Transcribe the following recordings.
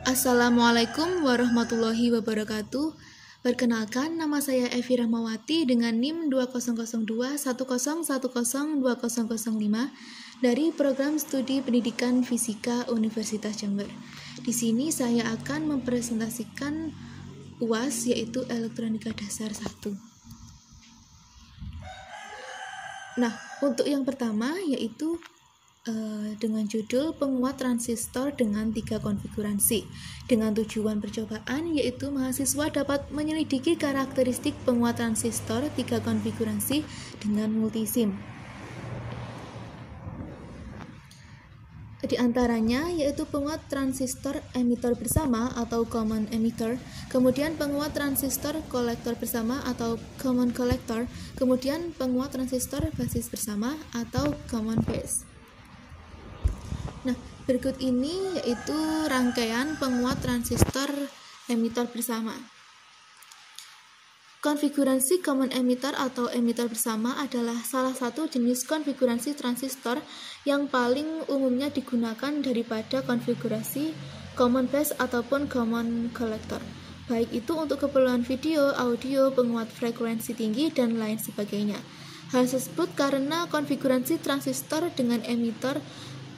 Assalamualaikum warahmatullahi wabarakatuh. Perkenalkan, nama saya Evi Rahmawati dengan NIM 200201010205 dari Program Studi Pendidikan Fisika Universitas Jember. Di sini saya akan mempresentasikan UAS, yaitu Elektronika Dasar 1. Nah, untuk yang pertama yaitu dengan judul penguat transistor dengan 3 konfigurasi. Dengan tujuan percobaan yaitu mahasiswa dapat menyelidiki karakteristik penguat transistor 3 konfigurasi dengan multisim. Di antaranya yaitu penguat transistor emitter bersama atau common emitter, kemudian penguat transistor kolektor bersama atau common collector, kemudian penguat transistor basis bersama atau common base. Nah, berikut ini yaitu rangkaian penguat transistor emitter bersama. Konfigurasi common emitter atau emitter bersama adalah salah satu jenis konfigurasi transistor yang paling umumnya digunakan daripada konfigurasi common base ataupun common collector, baik itu untuk keperluan video, audio, penguat frekuensi tinggi, dan lain sebagainya. Hal tersebut karena konfigurasi transistor dengan emitter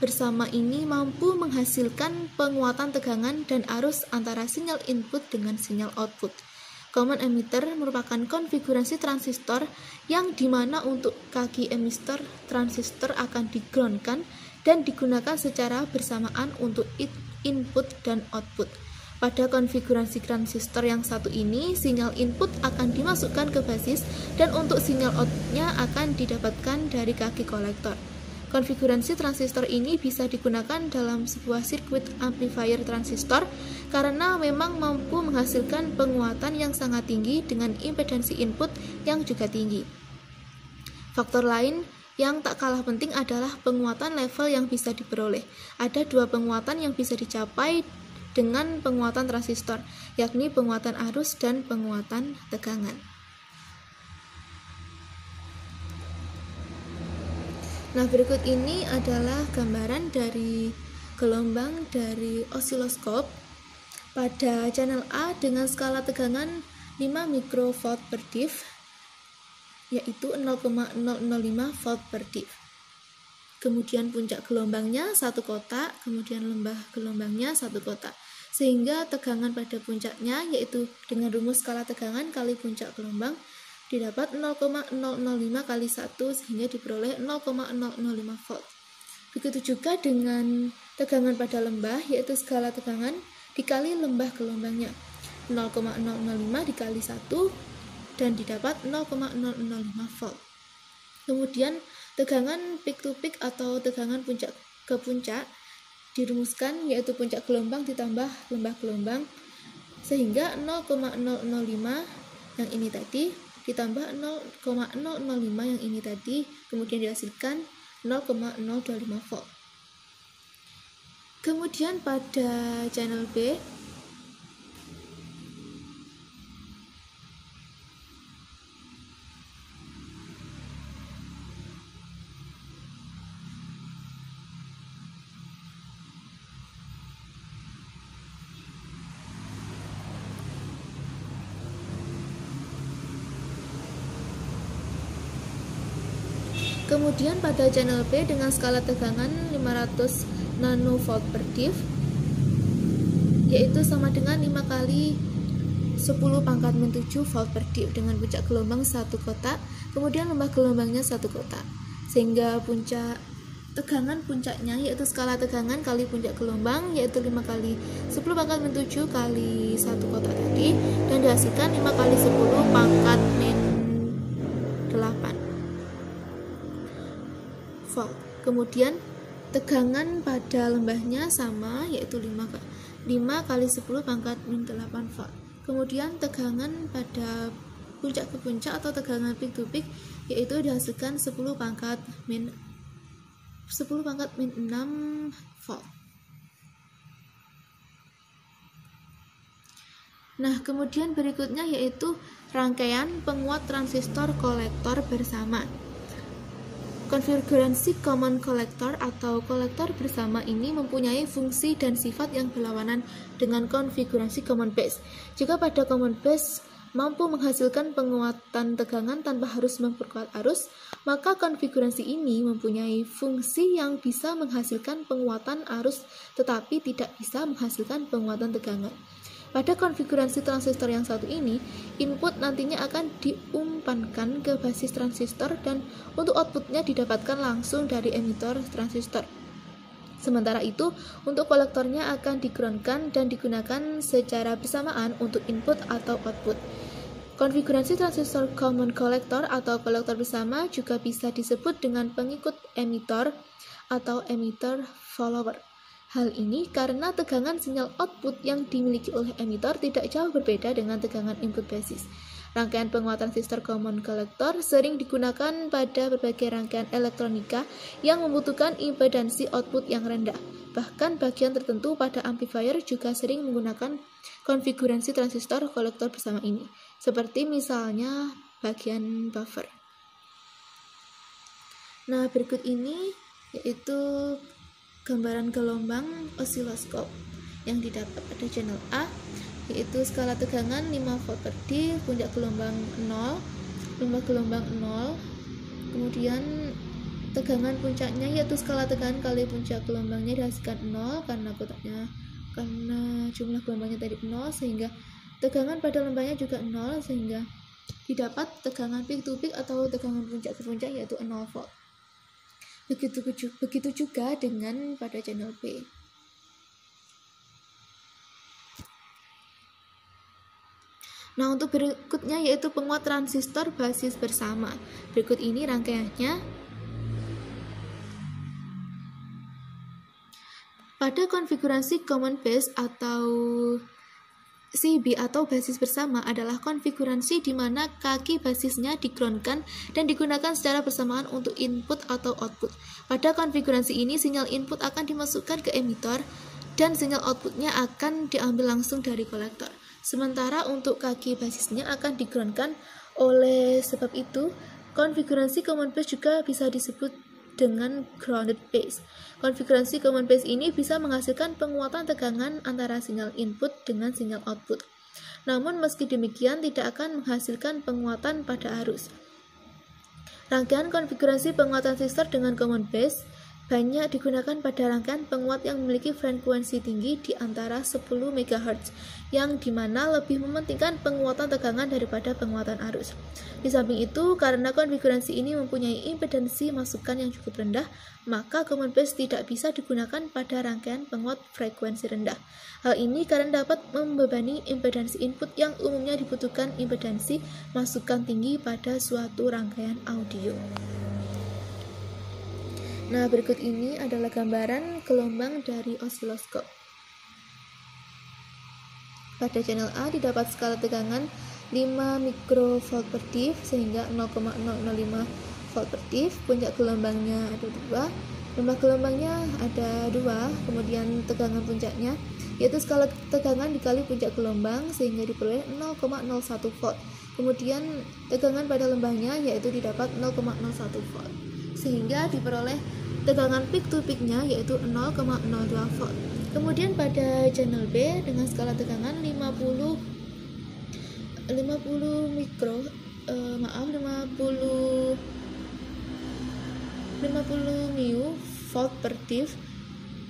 bersama ini mampu menghasilkan penguatan tegangan dan arus antara sinyal input dengan sinyal output. Common emitter merupakan konfigurasi transistor yang dimana untuk kaki emitter transistor akan di-groundkan dan digunakan secara bersamaan untuk input dan output. Pada konfigurasi transistor yang satu ini, sinyal input akan dimasukkan ke basis dan untuk sinyal outputnya akan didapatkan dari kaki kolektor. Konfigurasi transistor ini bisa digunakan dalam sebuah sirkuit amplifier transistor karena memang mampu menghasilkan penguatan yang sangat tinggi dengan impedansi input yang juga tinggi. Faktor lain yang tak kalah penting adalah penguatan level yang bisa diperoleh. Ada 2 penguatan yang bisa dicapai dengan penguatan transistor, yakni penguatan arus dan penguatan tegangan. Nah, berikut ini adalah gambaran dari gelombang dari osiloskop pada channel A dengan skala tegangan 5 mikrovolt per div, yaitu 0,005 volt per div. Kemudian puncak gelombangnya 1 kotak, kemudian lembah gelombangnya 1 kotak. Sehingga tegangan pada puncaknya yaitu dengan rumus skala tegangan kali puncak gelombang didapat 0,005 kali 1 sehingga diperoleh 0,005 volt. Begitu juga dengan tegangan pada lembah yaitu skala tegangan dikali lembah gelombangnya 0,005 dikali 1 dan didapat 0,005 volt. Kemudian tegangan peak to peak atau tegangan puncak ke puncak dirumuskan yaitu puncak gelombang ditambah lembah gelombang sehingga 0,005 yang ini tadi ditambah 0,005 yang ini tadi, kemudian dihasilkan 0,025 volt. Kemudian pada channel B Kemudian pada channel B dengan skala tegangan 500 nanovolt per div yaitu sama dengan 5 kali 10 pangkat min 7 volt per div dengan puncak gelombang 1 kotak, kemudian lembah gelombangnya 1 kotak. Sehingga puncak tegangan puncaknya yaitu skala tegangan kali puncak gelombang yaitu 5 kali 10 pangkat min 7 kali 1 kotak tadi dan dihasilkan 5 kali 10 pangkat min 8 volt. Kemudian tegangan pada lembahnya sama yaitu 5 kali 10 pangkat min 8 volt. Kemudian tegangan pada puncak ke puncak atau tegangan peak to peak yaitu dihasilkan 10 pangkat min 6 volt. Nah, kemudian berikutnya yaitu rangkaian penguat transistor kolektor bersama. Konfigurasi common collector atau kolektor bersama ini mempunyai fungsi dan sifat yang berlawanan dengan konfigurasi common base. Jika pada common base mampu menghasilkan penguatan tegangan tanpa harus memperkuat arus, maka konfigurasi ini mempunyai fungsi yang bisa menghasilkan penguatan arus tetapi tidak bisa menghasilkan penguatan tegangan. Pada konfigurasi transistor yang satu ini, input nantinya akan diumpankan ke basis transistor dan untuk outputnya didapatkan langsung dari emitor transistor. Sementara itu, untuk kolektornya akan di-groundkan dan digunakan secara bersamaan untuk input atau output. Konfigurasi transistor common collector atau kolektor bersama juga bisa disebut dengan pengikut emitor atau emitter follower. Hal ini karena tegangan sinyal output yang dimiliki oleh emitor tidak jauh berbeda dengan tegangan input basis. Rangkaian penguatan transistor common collector sering digunakan pada berbagai rangkaian elektronika yang membutuhkan impedansi output yang rendah. Bahkan bagian tertentu pada amplifier juga sering menggunakan konfigurasi transistor kolektor bersama ini, seperti misalnya bagian buffer. Nah, berikut ini yaitu gambaran gelombang osiloskop yang didapat pada channel A, yaitu skala tegangan 5 volt per D, puncak gelombang 0, gelombang 0, kemudian tegangan puncaknya yaitu skala tegangan kali puncak gelombangnya dihasilkan 0 karena jumlah gelombangnya tadi 0, sehingga tegangan pada lembahnya juga 0, sehingga didapat tegangan peak to peak atau tegangan puncak ke puncak yaitu 0 volt. Begitu juga dengan pada channel B. Nah, untuk berikutnya yaitu penguat transistor basis bersama. Berikut ini rangkaiannya. Pada konfigurasi common base atau CB atau basis bersama adalah konfigurasi di mana kaki basisnya di-groundkan dan digunakan secara bersamaan untuk input atau output. Pada konfigurasi ini, sinyal input akan dimasukkan ke emitor dan sinyal outputnya akan diambil langsung dari kolektor. Sementara untuk kaki basisnya akan di-groundkan. Oleh sebab itu, konfigurasi common base juga bisa disebut dengan grounded base. Konfigurasi common base ini bisa menghasilkan penguatan tegangan antara sinyal input dengan sinyal output. Namun meski demikian tidak akan menghasilkan penguatan pada arus. Rangkaian konfigurasi penguatan transistor dengan common base banyak digunakan pada rangkaian penguat yang memiliki frekuensi tinggi di antara 10 MHz, yang dimana lebih mementingkan penguatan tegangan daripada penguatan arus. Di samping itu, karena konfigurasi ini mempunyai impedansi masukan yang cukup rendah, maka common base tidak bisa digunakan pada rangkaian penguat frekuensi rendah. Hal ini karena dapat membebani impedansi input yang umumnya dibutuhkan impedansi masukan tinggi pada suatu rangkaian audio. Nah, berikut ini adalah gambaran gelombang dari osiloskop. Pada channel A didapat skala tegangan 5 mikrovolt per div sehingga 0,005 volt per div. Puncak gelombangnya ada 2, lembah gelombangnya ada 2, kemudian tegangan puncaknya yaitu skala tegangan dikali puncak gelombang sehingga diperoleh 0,01 volt. Kemudian tegangan pada lembahnya yaitu didapat 0,01 volt sehingga diperoleh tegangan peak to peak-nya yaitu 0,02 volt. Kemudian pada channel B dengan skala tegangan 50 μ volt per div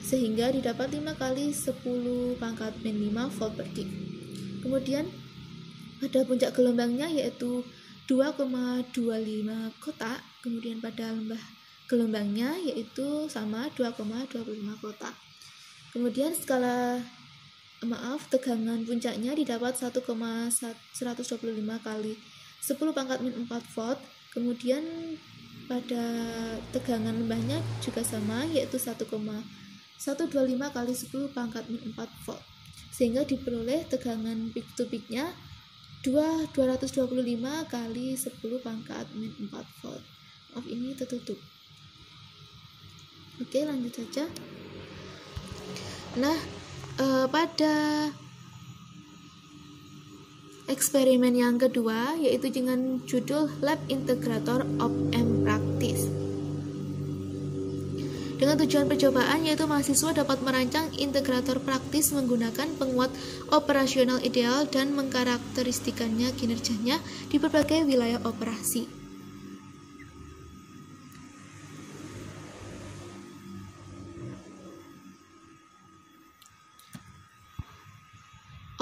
sehingga didapat 5 kali 10 pangkat min 5 volt per div. Kemudian pada puncak gelombangnya yaitu 2,25 kotak, kemudian pada lembah gelombangnya yaitu sama 2,25 kotak. Kemudian tegangan puncaknya didapat 1,125 kali 10 pangkat min 4 volt. Kemudian pada tegangan lembahnya juga sama yaitu 1,125 kali 10 pangkat min 4 volt sehingga diperoleh tegangan peak to peak-nya 225 kali 10 pangkat min 4 volt. Maaf, ini tertutup. Oke, lanjut saja. Nah, pada eksperimen yang kedua yaitu dengan judul Lab Integrator Op Amp Practice. Dengan tujuan percobaan yaitu mahasiswa dapat merancang integrator praktis menggunakan penguat operasional ideal dan mengkarakteristikannya kinerjanya di berbagai wilayah operasi.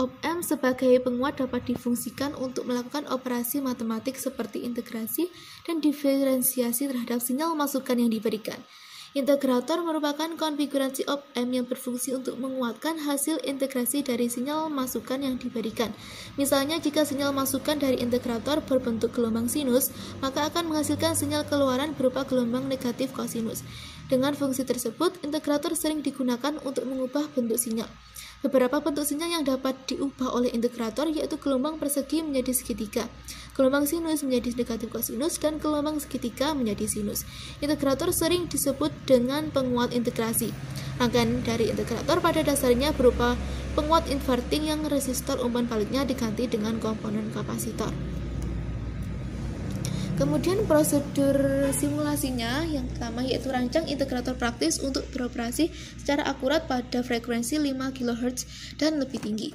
Op-amp sebagai penguat dapat difungsikan untuk melakukan operasi matematik seperti integrasi dan diferensiasi terhadap sinyal masukan yang diberikan. Integrator merupakan konfigurasi op-amp yang berfungsi untuk menguatkan hasil integrasi dari sinyal masukan yang diberikan. Misalnya, jika sinyal masukan dari integrator berbentuk gelombang sinus, maka akan menghasilkan sinyal keluaran berupa gelombang negatif kosinus. Dengan fungsi tersebut, integrator sering digunakan untuk mengubah bentuk sinyal. Beberapa bentuk sinyal yang dapat diubah oleh integrator yaitu gelombang persegi menjadi segitiga, gelombang sinus menjadi negatif kosinus, dan gelombang segitiga menjadi sinus. Integrator sering disebut dengan penguat integrasi. Rangkaian dari integrator pada dasarnya berupa penguat inverting yang resistor umpan baliknya diganti dengan komponen kapasitor. Kemudian prosedur simulasinya yang pertama yaitu rancang integrator praktis untuk beroperasi secara akurat pada frekuensi 5 kHz dan lebih tinggi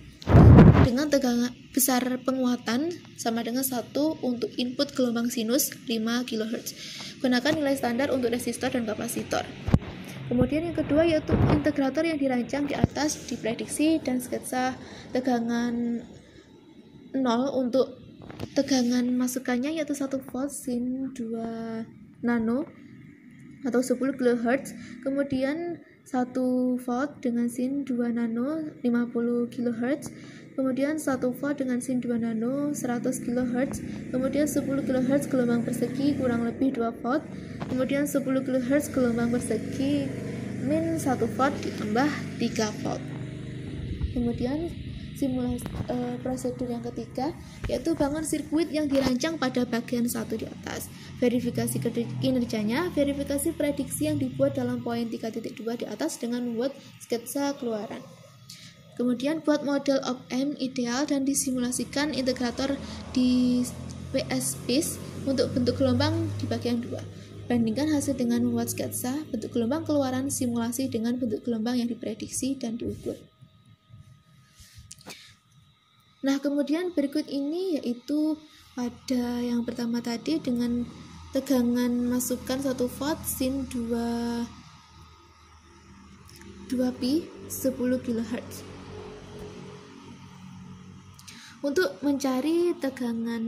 dengan tegangan besar penguatan sama dengan 1 untuk input gelombang sinus 5 kHz. Gunakan nilai standar untuk resistor dan kapasitor. Kemudian yang kedua yaitu integrator yang dirancang di atas diprediksi dan sketsa tegangan 0 untuk tegangan masukannya yaitu 1 volt sin 2 nano atau 10 kHz, kemudian 1 volt dengan sin 2 nano 50 kHz, kemudian 1 volt dengan sin 2 nano 100 kHz, kemudian 10 kHz gelombang persegi kurang lebih 2 volt, kemudian 10 kHz gelombang persegi min 1 volt ditambah 3 volt. Kemudian simulasi prosedur yang ketiga yaitu bangun sirkuit yang dirancang pada bagian 1 di atas. Verifikasi kinerjanya, verifikasi prediksi yang dibuat dalam poin 3.2 di atas dengan membuat sketsa keluaran. Kemudian buat model op-amp ideal dan disimulasikan integrator di PSPIS untuk bentuk gelombang di bagian 2. Bandingkan hasil dengan membuat sketsa bentuk gelombang keluaran simulasi dengan bentuk gelombang yang diprediksi dan diukur. Nah, kemudian berikut ini yaitu pada yang pertama tadi dengan tegangan masukan 1 volt sin 2pi 10 kHz. Untuk mencari tegangan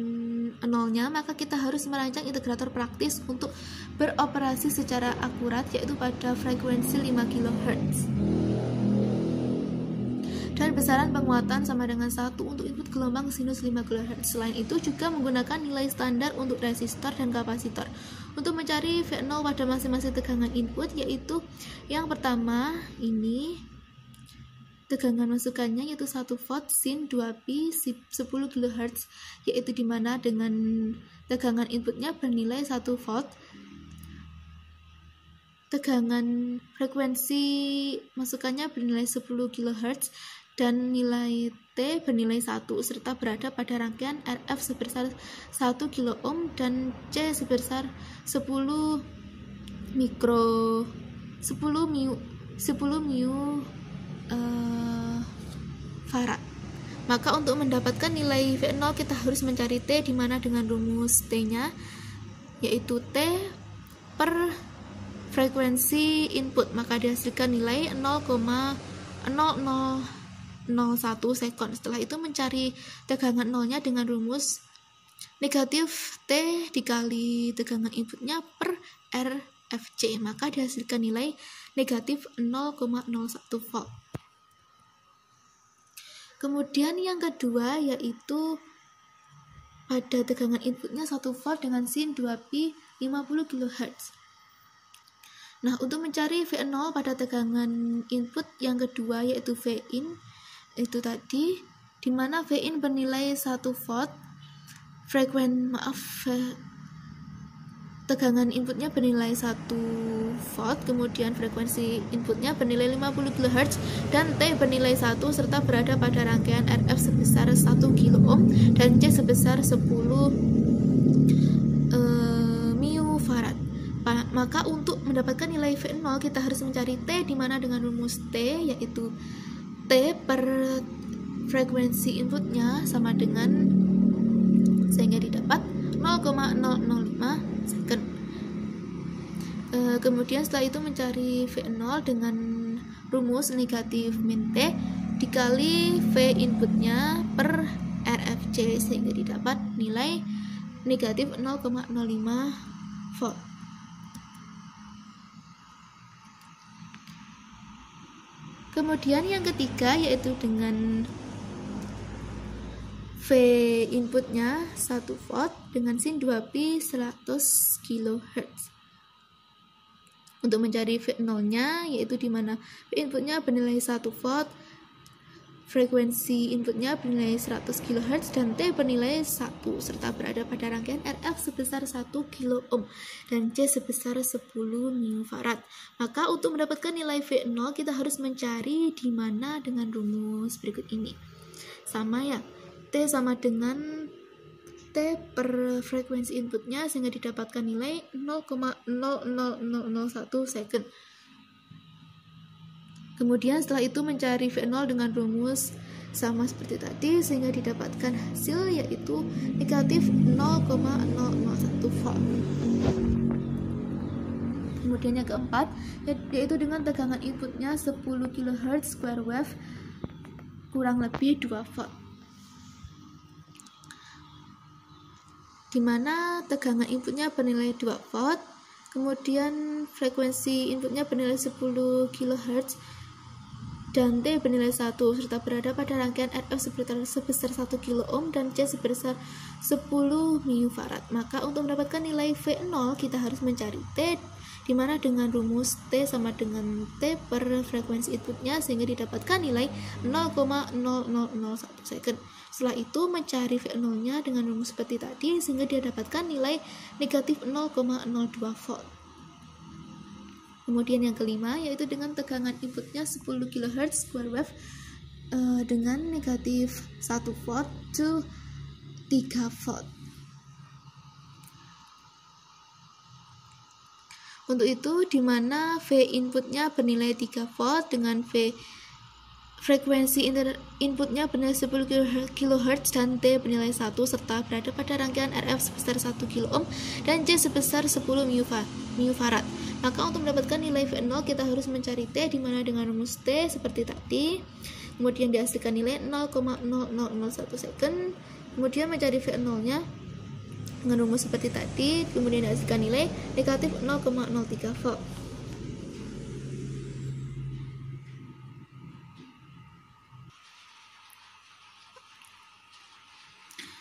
nolnya, maka kita harus merancang integrator praktis untuk beroperasi secara akurat yaitu pada frekuensi 5 kHz. Dan besaran penguatan sama dengan 1 untuk input gelombang sinus 5 kHz. Selain itu juga menggunakan nilai standar untuk resistor dan kapasitor. Untuk mencari V0 pada masing-masing tegangan input yaitu yang pertama ini tegangan masukannya yaitu 1 volt sin 2pi 10 kHz yaitu dimana dengan tegangan inputnya bernilai 1 volt. Tegangan frekuensi masukannya bernilai 10 kHz dan nilai T bernilai 1 serta berada pada rangkaian RF sebesar 1 kilo ohm dan C sebesar 10 farad. Maka untuk mendapatkan nilai V0 kita harus mencari T di mana dengan rumus T-nya yaitu T per frekuensi input, maka dihasilkan nilai 0,0001 sekon. Setelah itu mencari tegangan nolnya dengan rumus negatif T dikali tegangan inputnya per RFC, maka dihasilkan nilai negatif 0,01 volt. Kemudian yang kedua yaitu pada tegangan inputnya 1 volt dengan sin 2pi 50 kHz. Nah, untuk mencari V0 pada tegangan input yang kedua yaitu Vin itu tadi dimana Vin bernilai 1 volt, tegangan inputnya bernilai 1 volt, kemudian frekuensi inputnya bernilai 50 kHz dan T bernilai 1 serta berada pada rangkaian RF sebesar 1 kilo ohm dan C sebesar 10 farad. Maka untuk mendapatkan nilai V0 kita harus mencari T, di mana dengan rumus T yaitu T per frekuensi inputnya sama dengan, sehingga didapat 0,005 second. Kemudian setelah itu mencari V0 dengan rumus negatif min T dikali V inputnya per RFC, sehingga didapat nilai negatif 0,05 volt. Kemudian yang ketiga yaitu dengan V inputnya 1 volt dengan sin 2pi 100 kHz. Untuk mencari V0-nya yaitu di mana V inputnya bernilai 1 volt, frekuensi inputnya bernilai 100 kHz dan T bernilai 1 serta berada pada rangkaian RF sebesar 1 kilo ohm dan C sebesar 10 mFarad. Maka untuk mendapatkan nilai V0 kita harus mencari di mana dengan rumus berikut ini. Sama ya, T sama dengan T per frekuensi inputnya, sehingga didapatkan nilai 0,00001 second. Kemudian setelah itu mencari V0 dengan rumus sama seperti tadi, sehingga didapatkan hasil yaitu negatif 0,001 volt. Kemudian yang keempat yaitu dengan tegangan inputnya 10 kHz square wave kurang lebih 2 volt, dimana tegangan inputnya bernilai 2 volt, kemudian frekuensi inputnya bernilai 10 kHz dan T bernilai 1 serta berada pada rangkaian RF sebesar 1 kilo ohm dan C sebesar 10 mFarad. Maka untuk mendapatkan nilai V0 kita harus mencari T, dimana dengan rumus T sama dengan T per frekuensi inputnya, sehingga didapatkan nilai 0,0001 second. Setelah itu mencari V0-nya dengan rumus seperti tadi, sehingga didapatkan nilai negatif 0,02 volt. Kemudian yang kelima yaitu dengan tegangan inputnya 10 kHz square wave dengan negatif 1 volt to 3 volt. Untuk itu dimana V inputnya bernilai 3 volt dengan V frekuensi inputnya bernilai 10 kHz dan T bernilai 1 serta berada pada rangkaian RF sebesar 1 kilo ohm dan C sebesar 10 mFarad. Maka untuk mendapatkan nilai V0 kita harus mencari T, dimana dengan rumus T seperti tadi, kemudian dihasilkan nilai 0,0001 second, kemudian mencari V0-nya dengan rumus seperti tadi, kemudian dihasilkan nilai negatif 0,03 volt.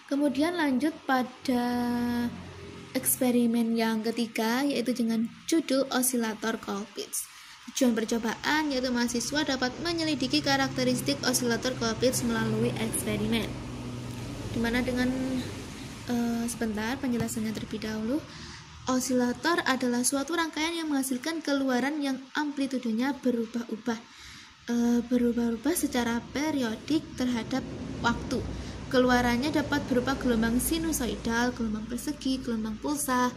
Kemudian lanjut pada eksperimen yang ketiga yaitu dengan judul osilator Colpitts. Tujuan percobaan yaitu mahasiswa dapat menyelidiki karakteristik osilator Colpitts melalui eksperimen. Dimana dengan sebentar penjelasannya terlebih dahulu. Osilator adalah suatu rangkaian yang menghasilkan keluaran yang amplitudenya berubah-ubah secara periodik terhadap waktu. Keluarannya dapat berupa gelombang sinusoidal, gelombang persegi, gelombang pulsa,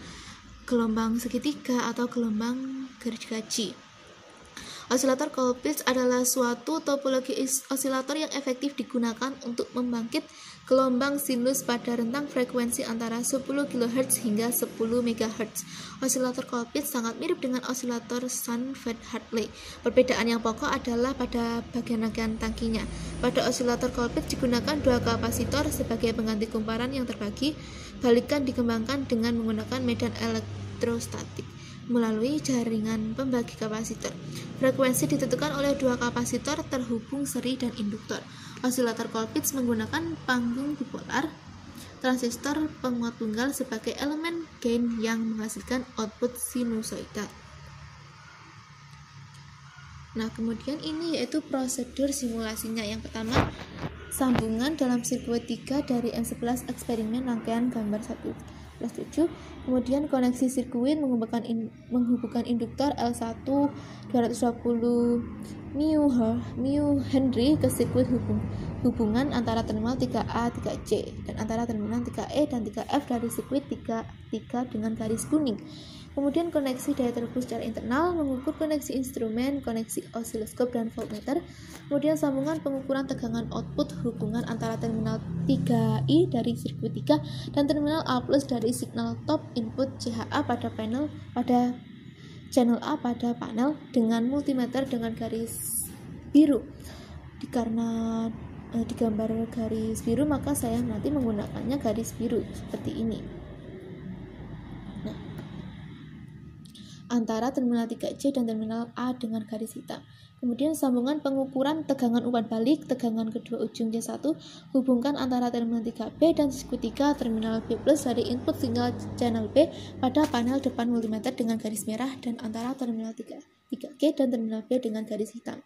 gelombang segitiga, atau gelombang gergaji. Osilator Colpitts adalah suatu topologi osilator yang efektif digunakan untuk membangkit gelombang sinus pada rentang frekuensi antara 10 kHz hingga 10 MHz. Osilator Colpitts sangat mirip dengan osilator Shanfeld-Hartley. Perbedaan yang pokok adalah pada bagian rangkaian tangkinya. Pada osilator Colpitts digunakan dua kapasitor sebagai pengganti kumparan yang terbagi, balikan dikembangkan dengan menggunakan medan elektrostatik melalui jaringan pembagi kapasitor. Frekuensi ditentukan oleh dua kapasitor terhubung seri dan induktor. Osilator Colpitts menggunakan panggung bipolar, transistor penguat tunggal sebagai elemen gain yang menghasilkan output sinusoidal. Nah, kemudian ini yaitu prosedur simulasinya. Yang pertama, sambungan dalam sirkuit 3 dari M11 eksperimen rangkaian gambar 1+7. Kemudian koneksi sirkuit menghubungkan induktor L1 220 μH ke sirkuit hubungan antara terminal 3A, 3C dan antara terminal 3E dan 3F dari sirkuit 3 dengan garis kuning. Kemudian koneksi daya terbang secara internal, mengukur koneksi instrumen, koneksi osiloskop dan voltmeter. Kemudian sambungan pengukuran tegangan output, hubungan antara terminal 3i dari sirkuit 3 dan terminal A+ dari signal top input CHA pada channel A pada panel dengan multimeter dengan garis biru. Karena digambar garis biru, maka saya nanti menggunakannya garis biru seperti ini. Nah, antara terminal 3C dan terminal A dengan garis hitam. Kemudian sambungan pengukuran tegangan umpan balik, tegangan kedua ujung J1, hubungkan antara terminal 3B dan sirkuit 3 terminal B+ dari input sinyal channel B pada panel depan multimeter dengan garis merah dan antara terminal 3G dan terminal B dengan garis hitam.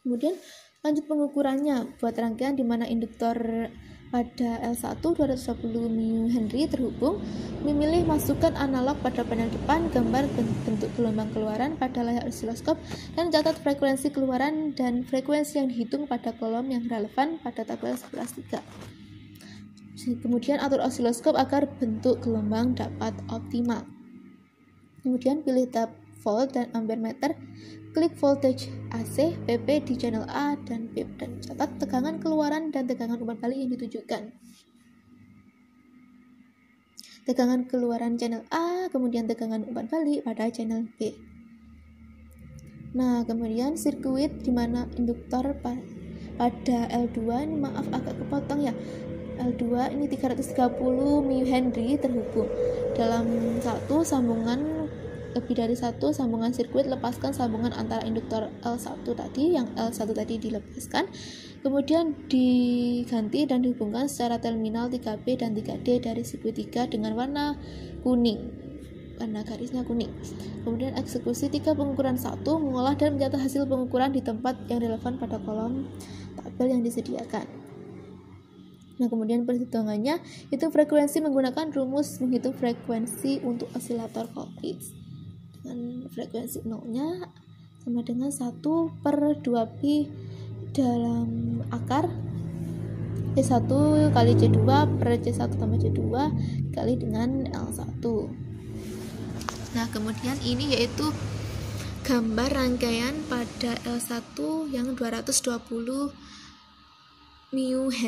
Kemudian lanjut pengukurannya buat rangkaian di mana induktor pada L1 220 mH terhubung, memilih masukkan analog pada panel depan, gambar bentuk gelombang keluaran pada layar osiloskop, dan catat frekuensi keluaran dan frekuensi yang dihitung pada kolom yang relevan pada tabel 11.3. Kemudian atur osiloskop agar bentuk gelombang dapat optimal. Kemudian pilih tab volt dan ampere meter, klik voltage AC, PP di channel A dan B, dan catat tegangan keluaran dan tegangan umpan balik yang ditujukan. Tegangan keluaran channel A, kemudian tegangan umpan balik pada channel B. Nah, kemudian sirkuit di mana induktor pada L2, ini maaf agak kepotong ya. L2 ini 330 mH terhubung dalam satu sambungan. Lebih dari satu sambungan sirkuit, lepaskan sambungan antara induktor L1 tadi, yang L1 tadi dilepaskan, kemudian diganti dan dihubungkan secara terminal 3B dan 3D dari sirkuit 3 dengan warna kuning, warna garisnya kuning. Kemudian eksekusi 3 pengukuran 1, mengolah dan mencatat hasil pengukuran di tempat yang relevan pada kolom tabel yang disediakan. Nah, kemudian perhitungannya itu frekuensi menggunakan rumus menghitung frekuensi untuk osilator Colpitts. Dengan frekuensi nolnya sama dengan 1/2pi dalam akar C1 kali C2 per C1 tambah C2 kali dengan L1. Nah, kemudian ini yaitu gambar rangkaian pada L1 yang 220 mH.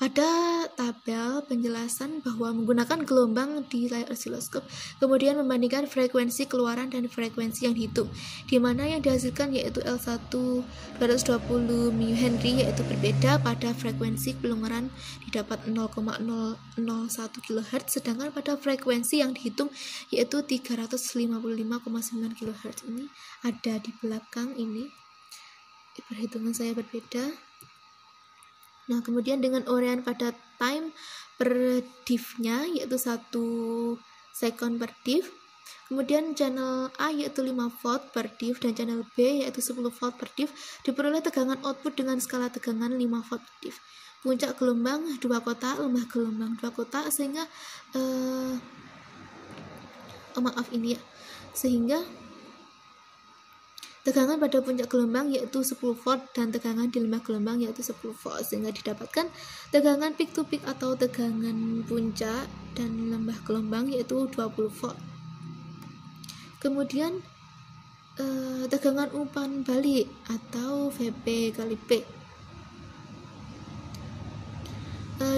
Pada tabel penjelasan bahwa menggunakan gelombang di layar osiloskop, kemudian membandingkan frekuensi keluaran dan frekuensi yang dihitung, di mana yang dihasilkan yaitu L1 220 mH yaitu berbeda pada frekuensi keluaran didapat 0,001 kHz, sedangkan pada frekuensi yang dihitung yaitu 355,9 kHz. Ini ada di belakang ini. Perhitungan saya berbeda. Nah, kemudian dengan uraian pada time per diff-nya yaitu 1 second per diff. Kemudian channel A yaitu 5 volt per diff dan channel B yaitu 10 volt per diff, diperoleh tegangan output dengan skala tegangan 5 volt per diff. Puncak gelombang 2 kotak, lembah gelombang 2 kotak, sehingga sehingga tegangan pada puncak gelombang yaitu 10 volt dan tegangan di lembah gelombang yaitu 10 volt, sehingga didapatkan tegangan peak to peak atau tegangan puncak dan lembah gelombang yaitu 20 volt. Kemudian tegangan umpan balik atau VP kali P,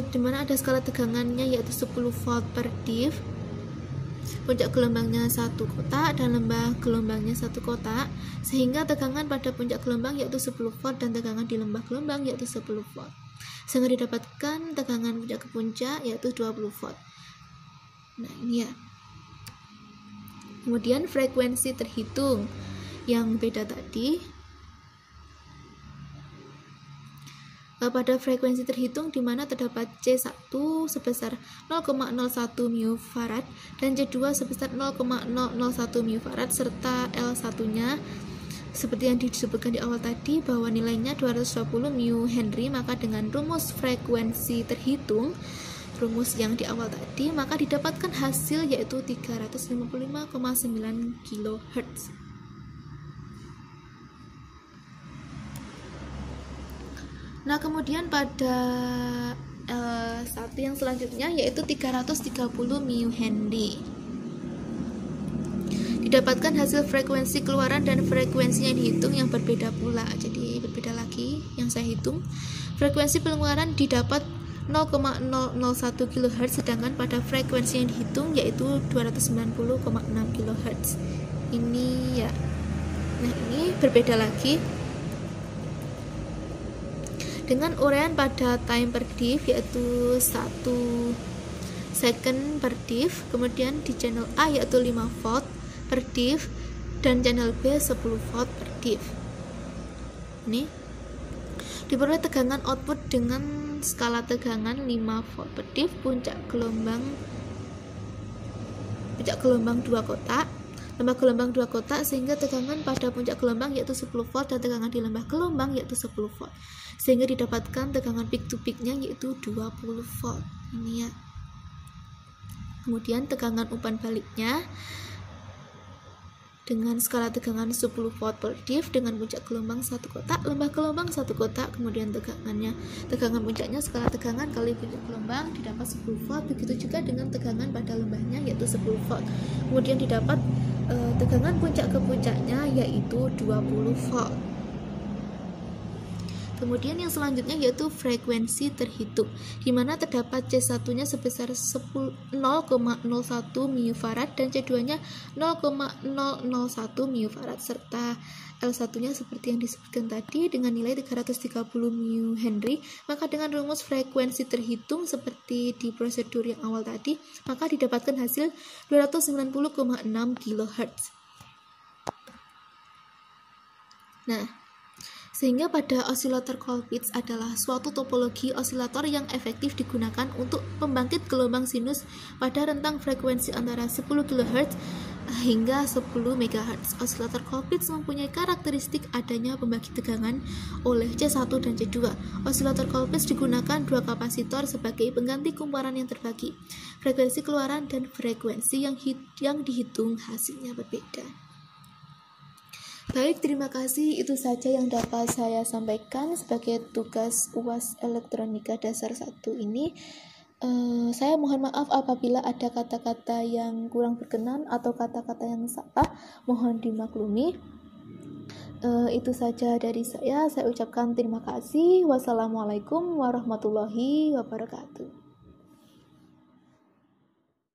di mana ada skala tegangannya yaitu 10 volt per diff, puncak gelombangnya 1 kotak dan lembah gelombangnya 1 kotak, sehingga tegangan pada puncak gelombang yaitu 10 volt dan tegangan di lembah gelombang yaitu 10 volt, sehingga didapatkan tegangan puncak ke puncak yaitu 20 volt. Nah, ini ya. Kemudian frekuensi terhitung yang beda tadi, pada frekuensi terhitung di mana terdapat C1 sebesar 0,01 mF dan C2 sebesar 0,001 mF serta L1-nya seperti yang disebutkan di awal tadi bahwa nilainya 220 mH, maka dengan rumus frekuensi terhitung, rumus yang di awal tadi, maka didapatkan hasil yaitu 355,9 kHz. Nah, kemudian pada satu yang selanjutnya yaitu 330 μH. Didapatkan hasil frekuensi keluaran dan frekuensinya dihitung yang berbeda pula. Jadi berbeda lagi yang saya hitung. Frekuensi pengeluaran didapat 0,001 kHz, sedangkan pada frekuensi yang dihitung yaitu 290,6 kHz. Ini ya. Nah, ini berbeda lagi dengan uraian pada time per diff yaitu 1 second per diff, kemudian di channel A yaitu 5 volt per diff dan channel B 10 volt per diff. Ini diperoleh tegangan output dengan skala tegangan 5 volt per diff, puncak gelombang 2 kotak, lembah gelombang 2 kotak, sehingga tegangan pada puncak gelombang yaitu 10 volt dan tegangan di lembah gelombang yaitu 10 volt, sehingga didapatkan tegangan peak to peak-nya yaitu 20 volt. Ini ya. Kemudian tegangan umpan baliknya dengan skala tegangan 10 volt per diff dengan puncak gelombang 1 kotak, lembah gelombang 1 kotak, kemudian tegangan puncaknya skala tegangan kali puncak gelombang didapat 10 volt, begitu juga dengan tegangan pada lembahnya yaitu 10 volt. Kemudian didapat tegangan puncak ke puncaknya yaitu 20 volt. Kemudian yang selanjutnya yaitu frekuensi terhitung, di mana terdapat C1-nya sebesar 0,01 μF dan C2-nya 0,001 μF serta L1-nya seperti yang disebutkan tadi dengan nilai 330 μH. Maka dengan rumus frekuensi terhitung seperti di prosedur yang awal tadi, maka didapatkan hasil 290,6 kHz. Nah, sehingga pada osilator Colpitts adalah suatu topologi osilator yang efektif digunakan untuk pembangkit gelombang sinus pada rentang frekuensi antara 10 kHz hingga 10 MHz. Osilator Colpitts mempunyai karakteristik adanya pembagi tegangan oleh C1 dan C2. Osilator Colpitts digunakan dua kapasitor sebagai pengganti kumparan yang terbagi. Frekuensi keluaran dan frekuensi yang dihitung hasilnya berbeda. Baik, terima kasih. Itu saja yang dapat saya sampaikan sebagai tugas UAS Elektronika Dasar 1 ini. Saya mohon maaf apabila ada kata-kata yang kurang berkenan atau kata-kata yang salah, mohon dimaklumi. Itu saja dari saya ucapkan terima kasih. Wassalamualaikum warahmatullahi wabarakatuh.